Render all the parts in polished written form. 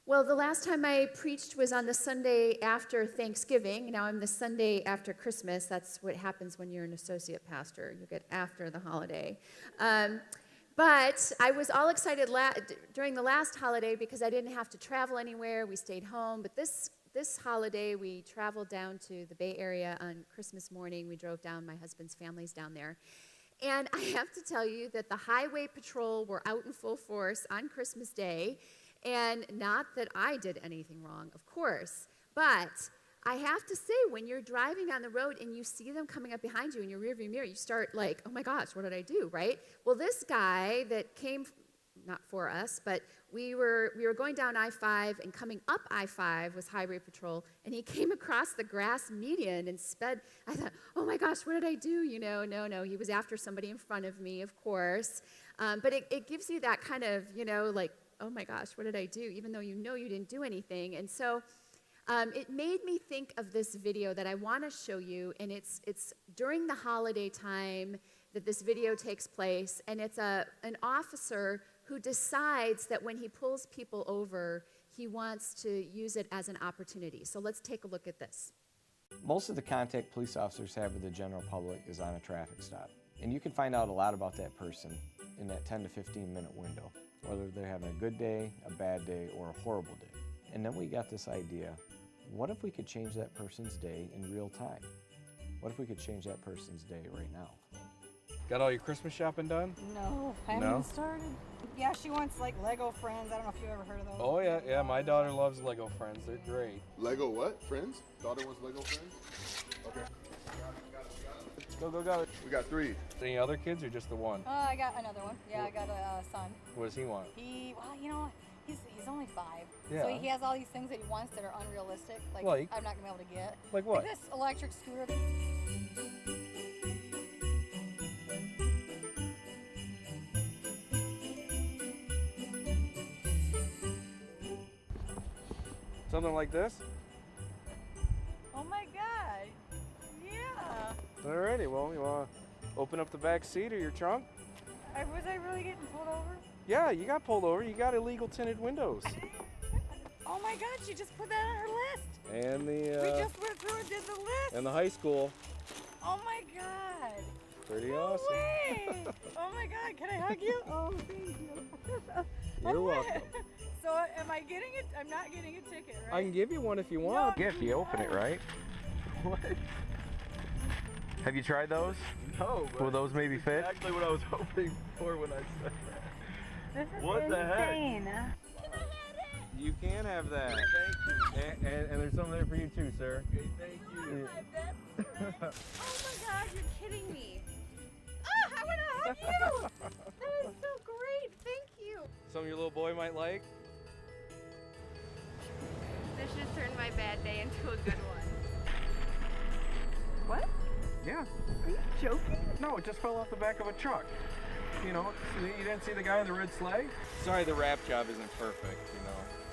Well, the last time I preached was on the Sunday after Thanksgiving. Now I'm the Sunday after Christmas. That's what happens when you're an associate pastor. You get after the holiday. But I was all excited during the last holiday because I didn't have to travel anywhere. We stayed home. But this holiday, we traveled down to the Bay Area on Christmas morning. We drove down. My husband's family's down there. And I have to tell you that the highway patrol were out in full force on Christmas Day. And not that I did anything wrong, of course, but I have to say, when you're driving on the road and you see them coming up behind you in your rearview mirror, you start like, oh my gosh, what did I do, right? Well, this guy that came, not for us, but we were going down I-5, and coming up I-5 was Highway Patrol, and he came across the grass median and sped. I thought, oh my gosh, what did I do? No, he was after somebody in front of me, of course. But it gives you that kind of, like, oh my gosh, what did I do? Even though you know you didn't do anything. And so it made me think of this video that I want to show you, and it's during the holiday time that this video takes place, and it's an officer who decides that when he pulls people over, he wants to use it as an opportunity. So let's take a look at this. Most of the contact police officers have with the general public is on a traffic stop. And you can find out a lot about that person in that 10 to 15 minute window, whether they're having a good day, a bad day, or a horrible day. And then we got this idea, what if we could change that person's day in real time? What if we could change that person's day right now? Got all your Christmas shopping done? No, I haven't even started. Yeah, she wants like Lego friends. I don't know if you've ever heard of those. Oh yeah, my daughter loves Lego friends. They're great. Lego what? Friends? Daughter wants Lego friends? Okay. Go. We got 3. Any other kids or just the one? I got another one. Yeah, I got a son. What does he want? He's only 5. Yeah. So he has all these things that he wants that are unrealistic. Like I'm not gonna be able to get. Like what? Like this electric scooter. Something like this? Oh my God. Yeah. Alrighty, well, you want to open up the back seat or your trunk? Was I really getting pulled over? Yeah, you got pulled over. You got illegal tinted windows. Oh my God, she just put that on her list. And We the just went through and did the list. and the high school. Oh my God. Pretty No awesome. way. Oh my God, can I hug you? Oh, thank you. You're welcome. So am I getting it? I'm not getting a ticket, right? I can give you one if you want. Yeah, if you open it right. What? Have you tried those? No, but Will those maybe fit? exactly what I was hoping for when I said that. This is What the heck? insane. You can have that. Thank you. And there's some there for you too, sir. Okay, thank you. Oh my God, you're kidding me. I want to hug you. That is so great. Thank you. Some your little boy might like. This should turn my bad day into a good one. What? Yeah. Are you joking? No, it just fell off the back of a truck. You didn't see the guy in the red sleigh? Sorry, the wrap job isn't perfect,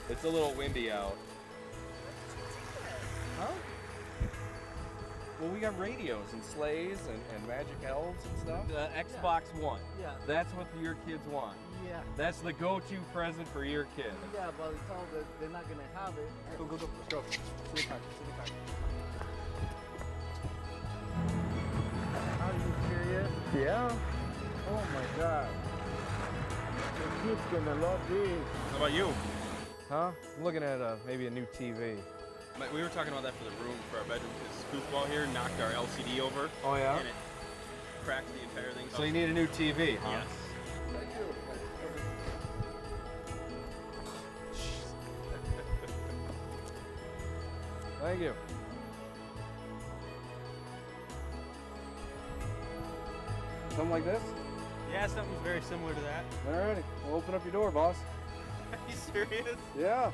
It's a little windy out. Huh? Well, we got radios and sleighs and magic elves and stuff. The Xbox One. Yeah. That's what your kids want. Yeah. That's the go-to present for your kid. Yeah, but it's all that they're not gonna have it. Go. Let's go. See the car. Are you serious? Yeah. Oh my God. The kid's gonna love this. How about you? Huh? I'm looking at maybe a new TV. We were talking about that for the room, for our bedroom, because goofball here knocked our LCD over. Oh yeah? And it cracked the entire thing. So you need a new TV, huh? Yes. Thank you. Something like this? Yeah, something's very similar to that. Alrighty. Well, open up your door, boss. Are you serious? Yeah.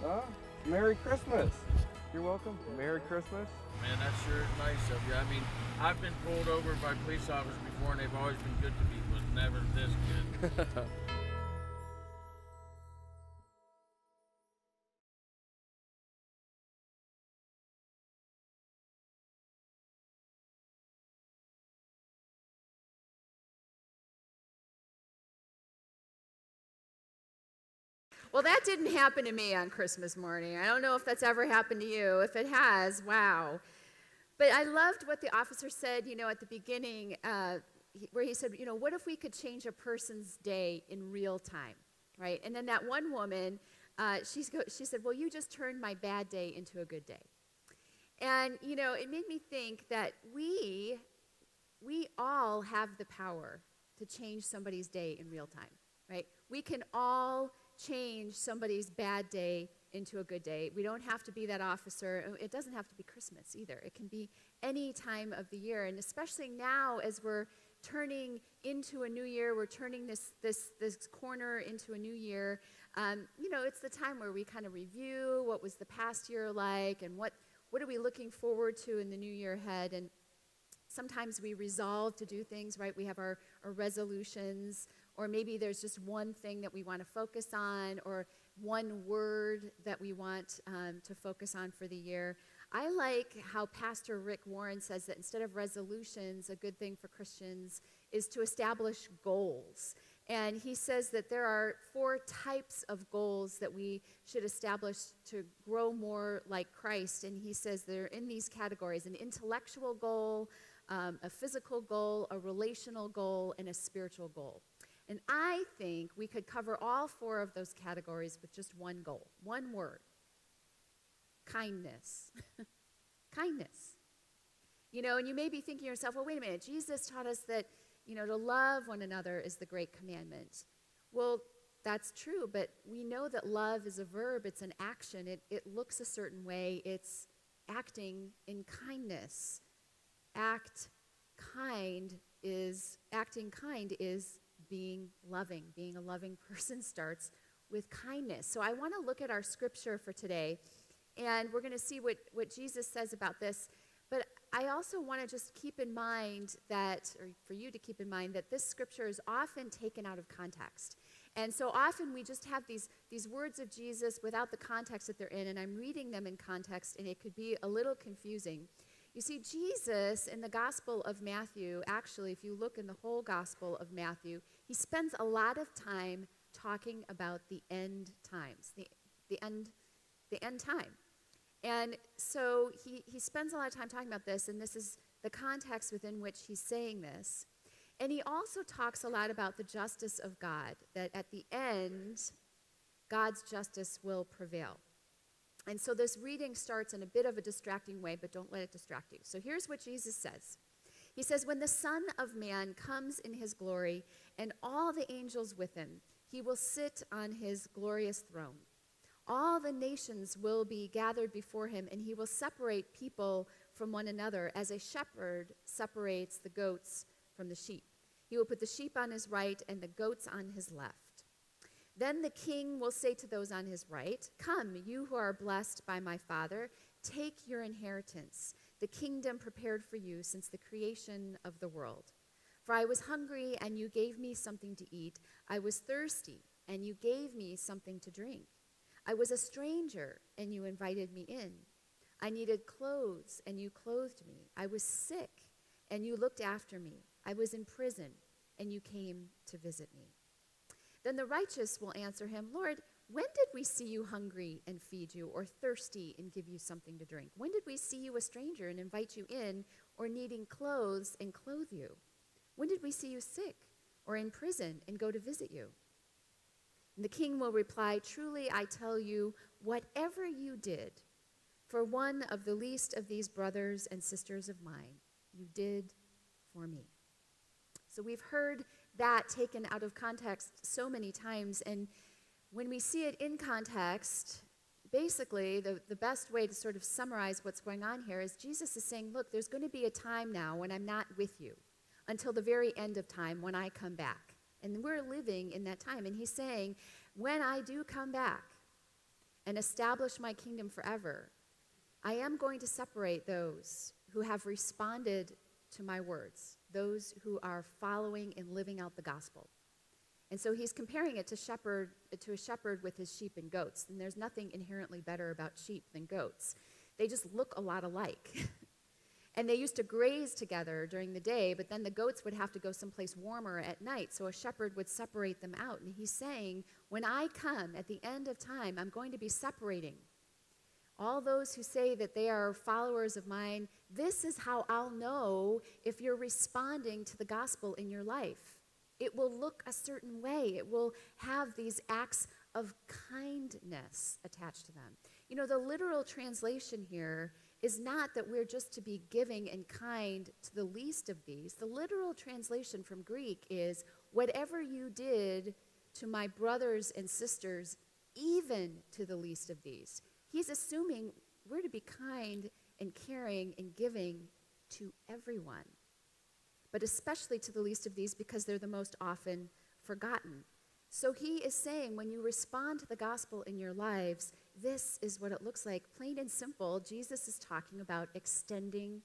Huh? Merry Christmas. You're welcome. Merry Christmas. Man, that sure is nice of you. I mean, I've been pulled over by police officers before, and they've always been good to me, but never this good. Well, that didn't happen to me on Christmas morning. I don't know if that's ever happened to you. If it has, wow. But I loved what the officer said, at the beginning, where he said, what if we could change a person's day in real time, right? And then that one woman, she said, well, you just turned my bad day into a good day. And, it made me think that we all have the power to change somebody's day in real time, right? We can all change somebody's bad day into a good day. We don't have to be that officer. It doesn't have to be Christmas either. It can be any time of the year. And especially now as we're turning into a new year, we're turning this corner into a new year. It's the time where we kind of review what was the past year like and what are we looking forward to in the new year ahead. And sometimes we resolve to do things, right? We have our resolutions, or maybe there's just one thing that we want to focus on, or one word that we want to focus on for the year. I like how Pastor Rick Warren says that instead of resolutions, a good thing for Christians is to establish goals. And he says that there are 4 types of goals that we should establish to grow more like Christ. And he says they're in these categories: an intellectual goal, a physical goal, a relational goal, and a spiritual goal. And I think we could cover all 4 of those categories with just one goal, one word: kindness. Kindness. And you may be thinking to yourself, well, wait a minute, Jesus taught us that, to love one another is the great commandment. Well, that's true, but we know that love is a verb, it's an action, it looks a certain way, it's acting in kindness. Acting kind is being loving. Being a loving person starts with kindness. So I want to look at our scripture for today, and we're going to see what Jesus says about this. But I also want to just keep in mind that, or for you to keep in mind, that this scripture is often taken out of context. And so often we just have these words of Jesus without the context that they're in, and I'm reading them in context, and it could be a little confusing. You see, Jesus in the Gospel of Matthew, actually, if you look in the whole Gospel of Matthew, he spends a lot of time talking about the end times, the end time. And so he spends a lot of time talking about this, and this is the context within which he's saying this. And he also talks a lot about the justice of God, that at the end, God's justice will prevail. And so this reading starts in a bit of a distracting way, but don't let it distract you. So here's what Jesus says. He says, when the Son of Man comes in his glory and all the angels with him, he will sit on his glorious throne. All the nations will be gathered before him, and he will separate people from one another as a shepherd separates the goats from the sheep. He will put the sheep on his right and the goats on his left. Then the king will say to those on his right, come, you who are blessed by my Father, take your inheritance, the kingdom prepared for you since the creation of the world. For I was hungry, and you gave me something to eat. I was thirsty, and you gave me something to drink. I was a stranger, and you invited me in. I needed clothes, and you clothed me. I was sick, and you looked after me. I was in prison, and you came to visit me. Then the righteous will answer him, Lord, when did we see you hungry and feed you, or thirsty and give you something to drink? When did we see you a stranger and invite you in, or needing clothes and clothe you? When did we see you sick or in prison and go to visit you? And the king will reply, truly I tell you, whatever you did for one of the least of these brothers and sisters of mine, you did for me. So we've heard that taken out of context so many times, and when we see it in context, basically the best way to sort of summarize what's going on here is Jesus is saying, look, there's going to be a time now when I'm not with you until the very end of time when I come back. And we're living in that time. And he's saying, when I do come back and establish my kingdom forever, I am going to separate those who have responded to my words, those who are following and living out the gospel. And so he's comparing it to a shepherd with his sheep and goats. And there's nothing inherently better about sheep than goats. They just look a lot alike. And they used to graze together during the day, but then the goats would have to go someplace warmer at night, so a shepherd would separate them out. And he's saying, when I come at the end of time, I'm going to be separating all those who say that they are followers of mine. This is how I'll know if you're responding to the gospel in your life. It will look a certain way. It will have these acts of kindness attached to them. You know, the literal translation here is not that we're just to be giving and kind to the least of these. The literal translation from Greek is, whatever you did to my brothers and sisters, even to the least of these. He's assuming we're to be kind and caring and giving to everyone, but especially to the least of these because they're the most often forgotten. So he is saying, when you respond to the gospel in your lives, this is what it looks like. Plain and simple, Jesus is talking about extending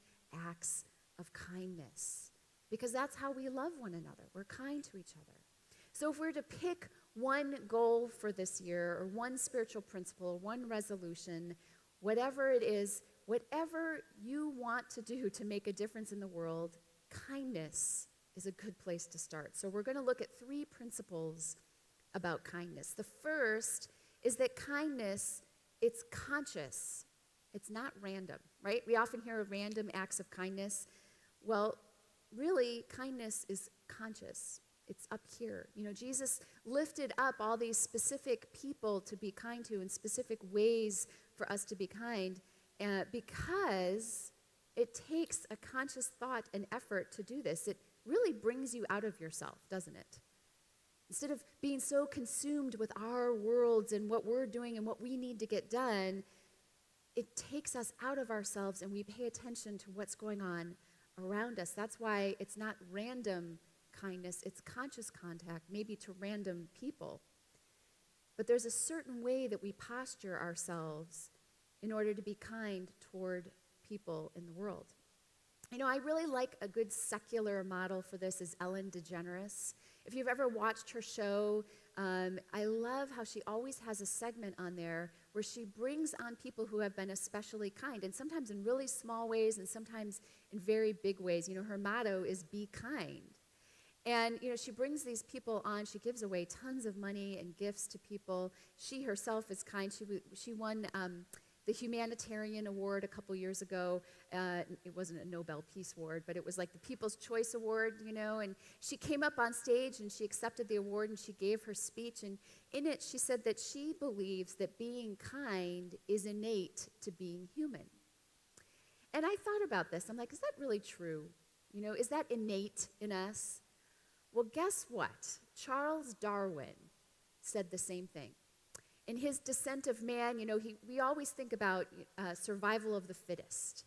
acts of kindness, because that's how we love one another. We're kind to each other. So if we're to pick one goal for this year, or one spiritual principle, or one resolution, whatever it is, whatever you want to do to make a difference in the world, kindness is a good place to start. So we're going to look at 3 principles about kindness. The first is that kindness, it's conscious. It's not random, right? We often hear of random acts of kindness. Well, really, kindness is conscious. It's up here. You know, Jesus lifted up all these specific people to be kind to in specific ways for us to be kind because it takes a conscious thought and effort to do this. It really brings you out of yourself, doesn't it? Instead of being so consumed with our worlds and what we're doing and what we need to get done, it takes us out of ourselves and we pay attention to what's going on around us. That's why it's not random kindness, it's conscious contact, maybe to random people. But there's a certain way that we posture ourselves in order to be kind toward people in the world. You know, I really like a good secular model for this is Ellen DeGeneres. If you've ever watched her show, I love how she always has a segment on there where she brings on people who have been especially kind, and sometimes in really small ways and sometimes in very big ways. You know, her motto is be kind. And, you know, she brings these people on. She gives away tons of money and gifts to people. She herself is kind. She won the Humanitarian Award a couple years ago. It wasn't a Nobel Peace Award, but it was like the People's Choice Award, you know. And she came up on stage and she accepted the award and she gave her speech. And in it, she said that she believes that being kind is innate to being human. And I thought about this. I'm like, is that really true? You know, is that innate in us? Well, guess what? Charles Darwin said the same thing. In his Descent of Man, you know, we always think about survival of the fittest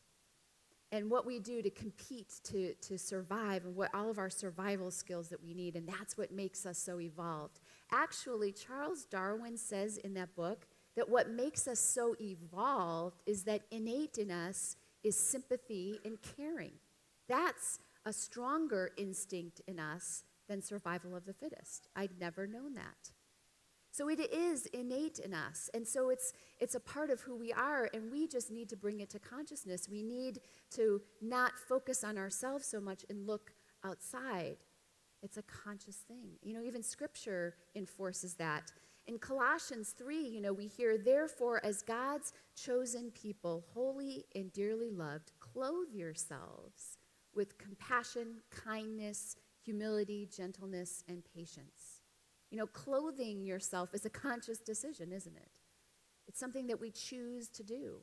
and what we do to compete to survive and what all of our survival skills that we need, and that's what makes us so evolved. Actually, Charles Darwin says in that book that what makes us so evolved is that innate in us is sympathy and caring. That's a stronger instinct in us than survival of the fittest. I'd never known that. So it is innate in us, and so it's a part of who we are, and we just need to bring it to consciousness. We need to not focus on ourselves so much and look outside. It's a conscious thing. You know, even Scripture enforces that. In Colossians 3, you know, we hear, therefore, as God's chosen people, holy and dearly loved, clothe yourselves with compassion, kindness, humility, gentleness, and patience. You know, clothing yourself is a conscious decision, isn't it? It's something that we choose to do.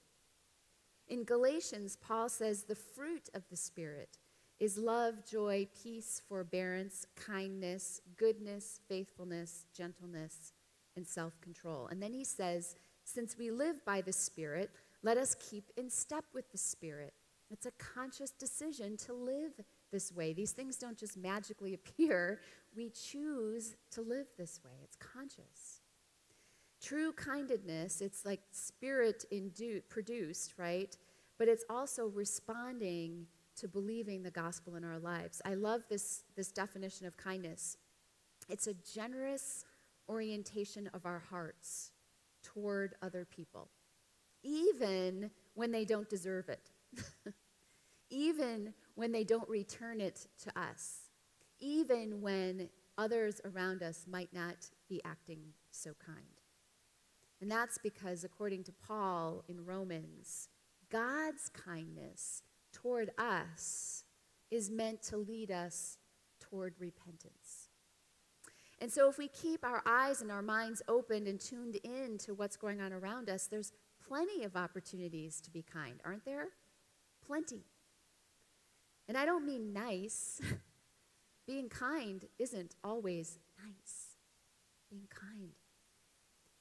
In Galatians, Paul says the fruit of the Spirit is love, joy, peace, forbearance, kindness, goodness, faithfulness, gentleness, and self-control. And then he says, since we live by the Spirit, let us keep in step with the Spirit. It's a conscious decision to live this way. These things don't just magically appear. We choose to live this way. It's conscious. True kindness, it's like Spirit-produced, right? But it's also responding to believing the gospel in our lives. I love this definition of kindness. It's a generous orientation of our hearts toward other people, even when they don't deserve it. even when they don't return it to us, even when others around us might not be acting so kind. And that's because, according to Paul in Romans, God's kindness toward us is meant to lead us toward repentance. And so if we keep our eyes and our minds open and tuned in to what's going on around us, there's plenty of opportunities to be kind, aren't there? Plenty. And I don't mean nice. Being kind isn't always nice. Being kind.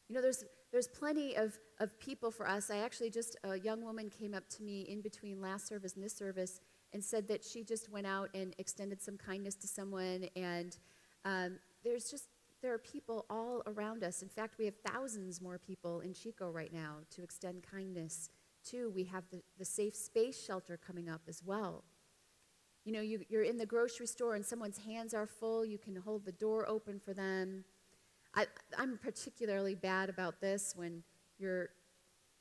You know, there's plenty of people for us. A young woman came up to me in between last service and this service and said that she just went out and extended some kindness to someone, and there are people all around us. In fact, we have thousands more people in Chico right now to extend kindness to. We have the safe space shelter coming up as well. You know, you're in the grocery store and someone's hands are full, you can hold the door open for them. I'm particularly bad about this when you're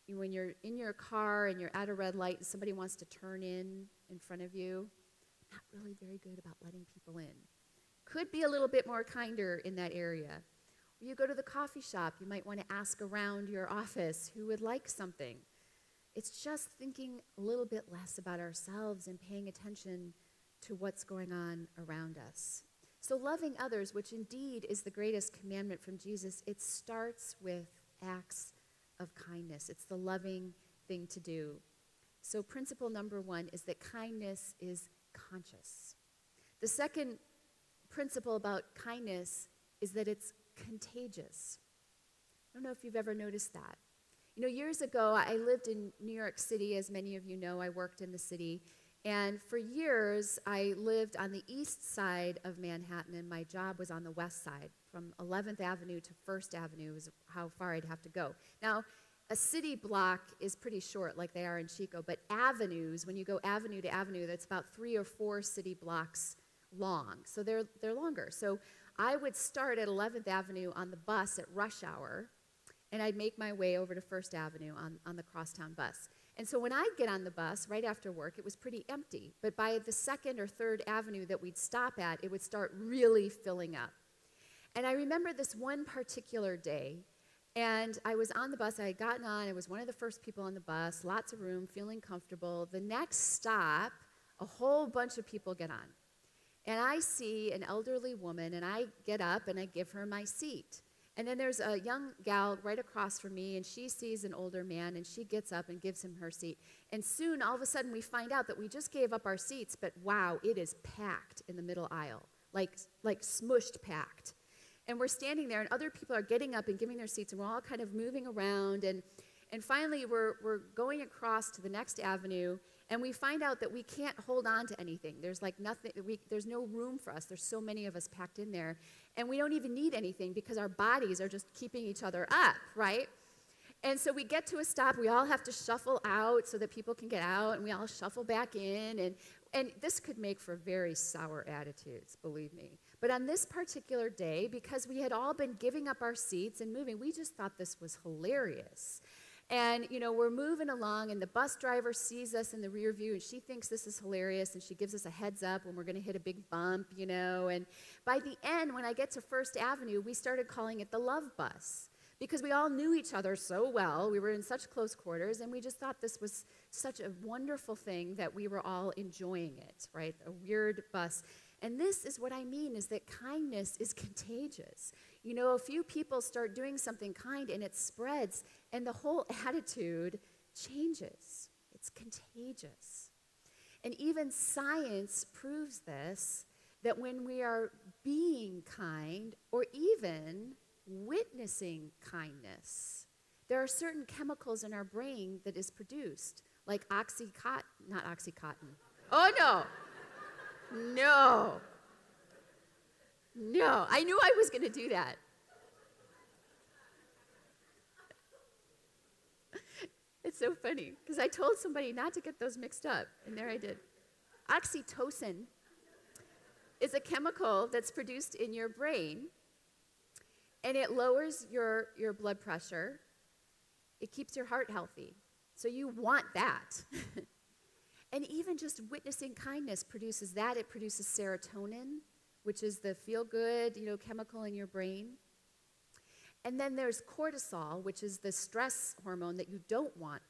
in your car and you're at a red light and somebody wants to turn in front of you. Not really very good about letting people in. Could be a little bit more kinder in that area. Or you go to the coffee shop, you might want to ask around your office who would like something. It's just thinking a little bit less about ourselves and paying attention to what's going on around us. So loving others, which indeed is the greatest commandment from Jesus, it starts with acts of kindness. It's the loving thing to do. So principle number 1 is that kindness is conscious. The second principle about kindness is that it's contagious. I don't know if you've ever noticed that. You know, years ago, I lived in New York City. As many of you know, I worked in the city. And for years, I lived on the east side of Manhattan, and my job was on the west side. From 11th Avenue to 1st Avenue is how far I'd have to go. Now, a city block is pretty short, like they are in Chico, but avenues, when you go avenue to avenue, that's about 3 or 4 city blocks long. So they're longer. So I would start at 11th Avenue on the bus at rush hour, and I'd make my way over to 1st Avenue on the crosstown bus. And so when I'd get on the bus right after work, it was pretty empty. But by the 2nd or 3rd Avenue that we'd stop at, it would start really filling up. And I remember this one particular day, and I was on the bus. I had gotten on. I was one of the first people on the bus, lots of room, feeling comfortable. The next stop, a whole bunch of people get on. And I see an elderly woman, and I get up, and I give her my seat. And then there's a young gal right across from me, and she sees an older man, and she gets up and gives him her seat. And soon, all of a sudden, we find out that we just gave up our seats, but wow, it is packed in the middle aisle, like smushed packed. And we're standing there, and other people are getting up and giving their seats, and we're all kind of moving around. And finally, we're going across to the next avenue, and we find out that we can't hold on to anything. There's like nothing, there's no room for us. There's so many of us packed in there. And we don't even need anything because our bodies are just keeping each other up, right? And so we get to a stop. We all have to shuffle out so that people can get out, and we all shuffle back in. And this could make for very sour attitudes, believe me. But on this particular day, because we had all been giving up our seats and moving, we just thought this was hilarious. And, you know, we're moving along, and the bus driver sees us in the rear view, and she thinks this is hilarious, and she gives us a heads up when we're going to hit a big bump, you know. And by the end, when I get to 1st Avenue, we started calling it the love bus because we all knew each other so well. We were in such close quarters, and we just thought this was such a wonderful thing that we were all enjoying it, right? A weird bus. And this is what I mean, is that kindness is contagious. You know, a few people start doing something kind, and it spreads, and the whole attitude changes. It's contagious. And even science proves this, that when we are being kind, or even witnessing kindness, there are certain chemicals in our brain that is produced, like not Oxycontin. Oh, no. No, I knew I was going to do that. It's so funny, because I told somebody not to get those mixed up, and there I did. Oxytocin is a chemical that's produced in your brain, and it lowers your blood pressure. It keeps your heart healthy, so you want that. And even just witnessing kindness produces that. It produces serotonin, which is the feel-good, chemical in your brain. And then there's cortisol, which is the stress hormone that you don't want.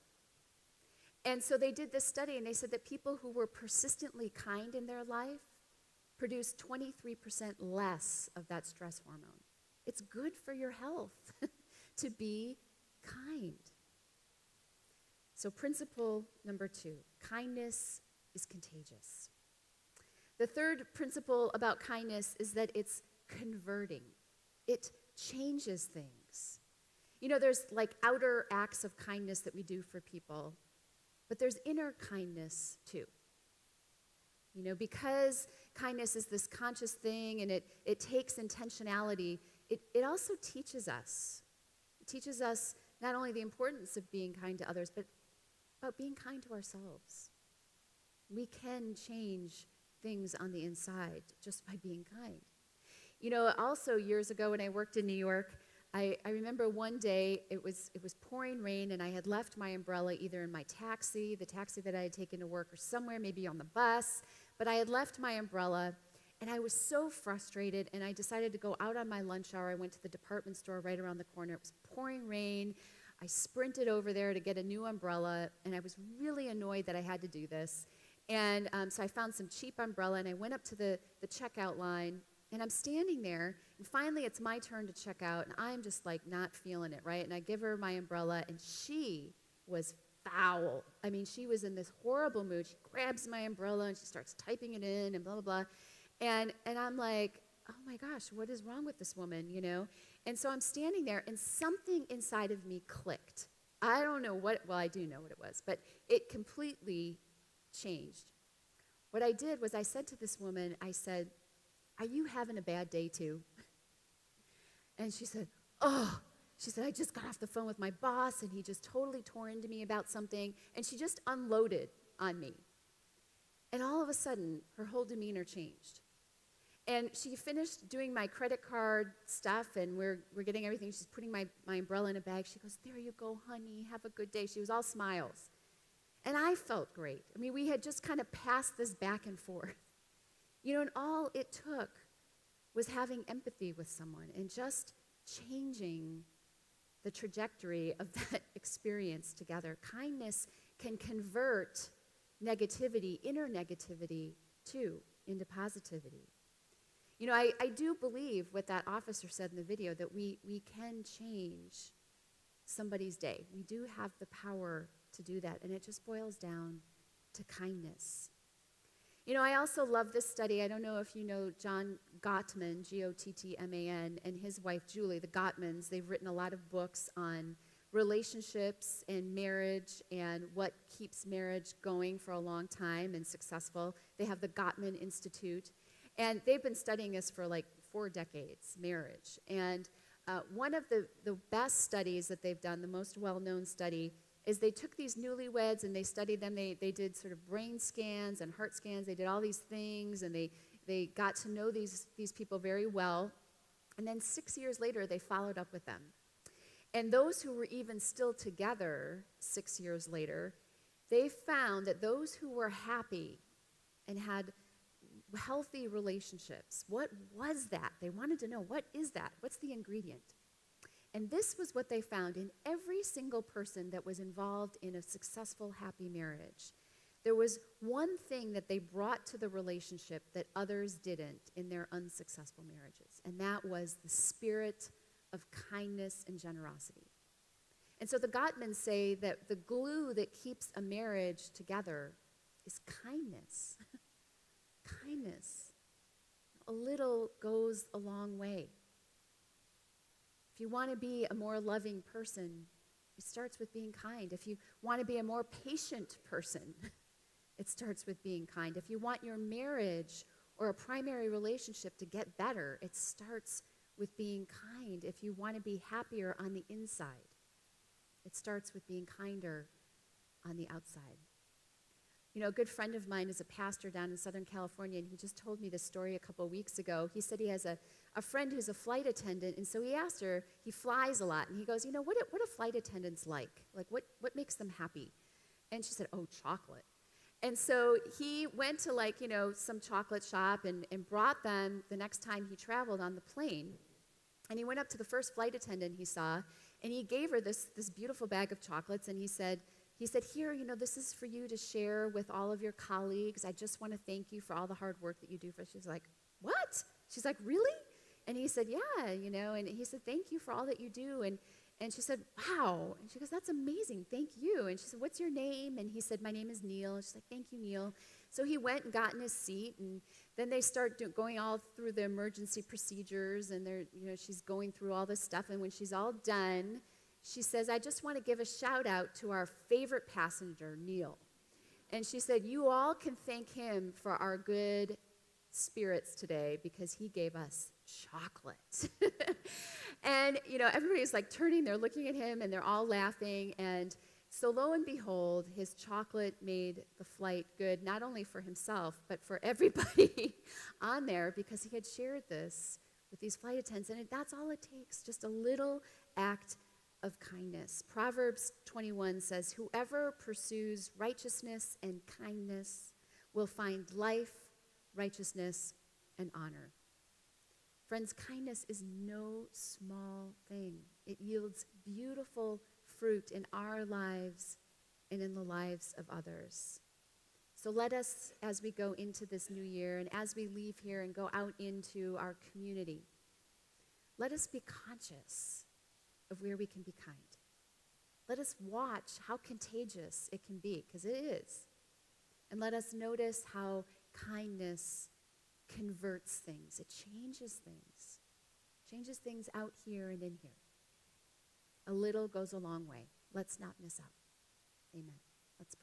And so they did this study, and they said that people who were persistently kind in their life produced 23% less of that stress hormone. It's good for your health to be kind. So principle number 2, kindness is contagious. The third principle about kindness is that it's converting. It changes things. There's like outer acts of kindness that we do for people, but there's inner kindness too. Because kindness is this conscious thing and it takes intentionality, it also teaches us. It teaches us not only the importance of being kind to others, but about being kind to ourselves. We can change things on the inside just by being kind. Also years ago when I worked in New York, I remember one day it was pouring rain, and I had left my umbrella either in my taxi, the taxi that I had taken to work, or somewhere, maybe on the bus, but I had left my umbrella, and I was so frustrated, and I decided to go out on my lunch hour. I went to the department store right around the corner. It was pouring rain. I sprinted over there to get a new umbrella, and I was really annoyed that I had to do this. And so I found some cheap umbrella, and I went up to the checkout line, and I'm standing there, and finally it's my turn to check out, and I'm just like not feeling it, right? And I give her my umbrella, and she was foul. I mean, she was in this horrible mood. She grabs my umbrella, and she starts typing it in, and blah, blah, blah. And I'm like, oh my gosh, what is wrong with this woman, And so I'm standing there, and something inside of me clicked. I don't know I do know what it was, but it completely changed. What I did was I said to this woman, I said, "Are you having a bad day too?" And she said, "Oh." She said, "I just got off the phone with my boss, and he just totally tore into me about something." And she just unloaded on me. And all of a sudden, her whole demeanor changed. And she finished doing my credit card stuff, and we're getting everything. She's putting my umbrella in a bag. She goes, "There you go, honey. Have a good day." She was all smiles. And I felt great. I mean, we had just kind of passed this back and forth. And all it took was having empathy with someone and just changing the trajectory of that experience together. Kindness can convert negativity, inner negativity, too, into positivity. I do believe what that officer said in the video, that we can change somebody's day. We do have the power to do that, and it just boils down to kindness. I also love this study. I don't know if you know John Gottman, Gottman, and his wife Julie, the Gottmans. They've written a lot of books on relationships and marriage and what keeps marriage going for a long time and successful. They have the Gottman Institute, and they've been studying this for like 4 decades, marriage. And one of the best studies that they've done, the most well-known study, is they took these newlyweds and they studied them. They did sort of brain scans and heart scans. They did all these things, and they got to know these people very well. And then 6 years later, they followed up with them. And those who were even still together 6 years later, they found that those who were happy and had healthy relationships, what was that? They wanted to know, what is that? What's the ingredient? And this was what they found in every single person that was involved in a successful, happy marriage. There was one thing that they brought to the relationship that others didn't in their unsuccessful marriages, and that was the spirit of kindness and generosity. And so the Gottmans say that the glue that keeps a marriage together is kindness. Kindness. A little goes a long way. If you want to be a more loving person, it starts with being kind. If you want to be a more patient person, it starts with being kind. If you want your marriage or a primary relationship to get better, it starts with being kind. If you want to be happier on the inside, it starts with being kinder on the outside. A good friend of mine is a pastor down in Southern California, and he just told me this story a couple weeks ago. He said he has a friend who's a flight attendant, and so he asked her, he flies a lot, and he goes, what do flight attendants like? Like, what makes them happy? And she said, "Oh, chocolate." And so he went to like, some chocolate shop and brought them the next time he traveled on the plane. And he went up to the first flight attendant he saw, and he gave her this beautiful bag of chocolates, and he said, here, this is for you to share with all of your colleagues. I just want to thank you for all the hard work that you do for us. She's like, what? She's like, really? And he said, yeah, and he said, thank you for all that you do. And she said, wow. And she goes, that's amazing. Thank you. And she said, what's your name? And he said, my name is Neil. And she's like, thank you, Neil. So he went and got in his seat, and then they start going all through the emergency procedures, and she's going through all this stuff. And when she's all done, she says, I just want to give a shout out to our favorite passenger, Neil. And she said, you all can thank him for our good spirits today because he gave us chocolate. And, everybody's like turning, they're looking at him, and they're all laughing. And so lo and behold, his chocolate made the flight good, not only for himself, but for everybody on there, because he had shared this with these flight attendants. And that's all it takes, just a little act of kindness. Proverbs 21 says, whoever pursues righteousness and kindness will find life, righteousness, and honor. Friends, kindness is no small thing. It yields beautiful fruit in our lives and in the lives of others. So let us, as we go into this new year and as we leave here and go out into our community, let us be conscious of where we can be kind. Let us watch how contagious it can be, because it is. And let us notice how kindness converts things. It changes things out here and in here. A little goes a long way. Let's not miss out. Amen. Let's pray.